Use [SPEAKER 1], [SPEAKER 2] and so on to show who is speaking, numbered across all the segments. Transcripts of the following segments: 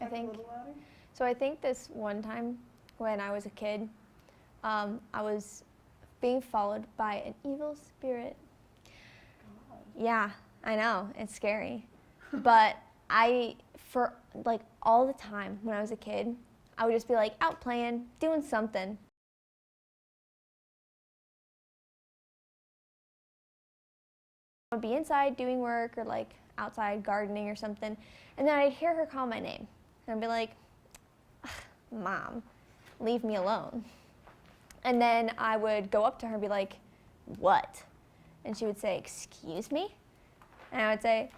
[SPEAKER 1] I think.
[SPEAKER 2] A little louder?
[SPEAKER 1] So I think this one time when I was a kid, I was being followed by an evil spirit.
[SPEAKER 2] God.
[SPEAKER 1] Yeah, I know, it's scary. But for like all the time when I was a kid, I would just be like out playing, doing something. I would be inside doing work or like outside gardening or something, and then I'd hear her call my name. And I'd be like, Mom, leave me alone. And then I would go up to her and be like, what? And she would say, excuse me? And I would say,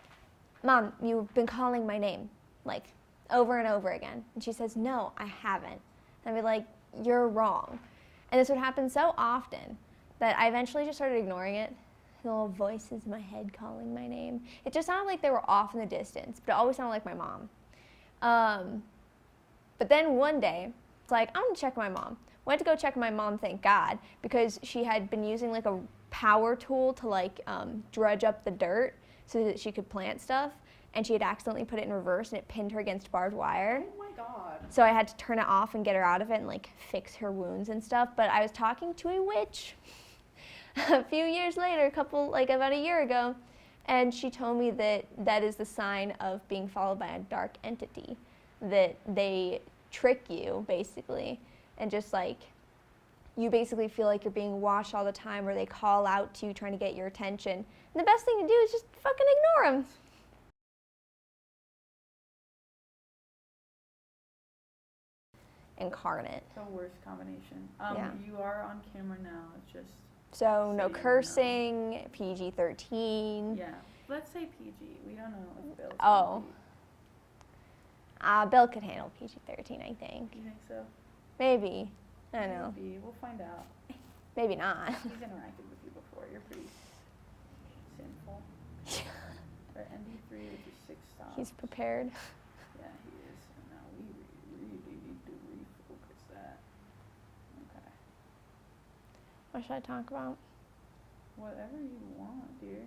[SPEAKER 1] Mom, you've been calling my name, like, over and over again. And she says, no, I haven't. And I'd be like, you're wrong. And this would happen so often that I eventually just started ignoring it. The little voices in my head calling my name. It just sounded like they were off in the distance, but it always sounded like my mom. But then one day, it's like, I'm gonna check my mom. Went to go check my mom, thank God, because she had been using like a power tool to like dredge up the dirt so that she could plant stuff, and she had accidentally put it in reverse and it pinned her against barbed wire.
[SPEAKER 2] Oh my God.
[SPEAKER 1] So I had to turn it off and get her out of it and like fix her wounds and stuff. But I was talking to a witch a few years later, about a year ago, and she told me that that is the sign of being followed by a dark entity, that they trick you basically, and just like you basically feel like you're being watched all the time, or they call out to you trying to get your attention. And the best thing to do is just fucking ignore them. Incarnate.
[SPEAKER 2] The worst combination.
[SPEAKER 1] Yeah.
[SPEAKER 2] You are on camera now. It's just.
[SPEAKER 1] So no
[SPEAKER 2] you know.
[SPEAKER 1] cursing, PG-13.
[SPEAKER 2] Yeah. Let's say PG. We don't know if Bill's.
[SPEAKER 1] Oh. Bill could handle PG-13, I think.
[SPEAKER 2] You think so?
[SPEAKER 1] Maybe. I don't know.
[SPEAKER 2] Maybe. We'll find out.
[SPEAKER 1] Maybe not.
[SPEAKER 2] He's interacted with you before. You're pretty sinful. Or ND3, which is 6 stops.
[SPEAKER 1] He's prepared.
[SPEAKER 2] Yeah, he is. And now we really need to refocus that. Okay.
[SPEAKER 1] What should I talk about?
[SPEAKER 2] Whatever you want, dear.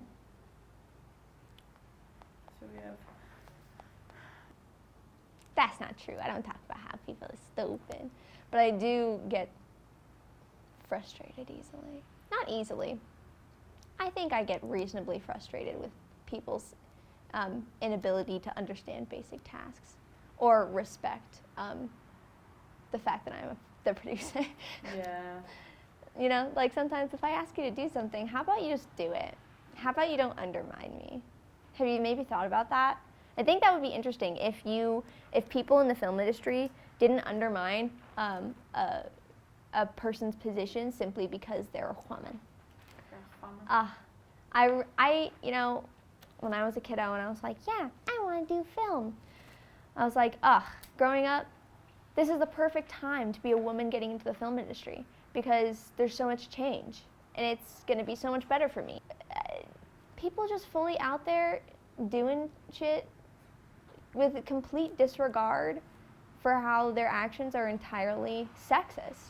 [SPEAKER 2] So we have.
[SPEAKER 1] That's not true. I don't talk about how people are stupid. But I do get frustrated easily. Not easily. I think I get reasonably frustrated with people's inability to understand basic tasks or respect the fact that I'm the producer.
[SPEAKER 2] Yeah.
[SPEAKER 1] You know, like sometimes if I ask you to do something, how about you just do it? How about you don't undermine me? Have you maybe thought about that? I think that would be interesting if people in the film industry didn't undermine a person's position simply because they're a woman. I you know, when I was a kiddo and I was like, yeah, I want to do film. I was like, growing up, this is the perfect time to be a woman getting into the film industry because there's so much change and it's going to be so much better for me. People just fully out there doing shit with complete disregard for how their actions are entirely sexist.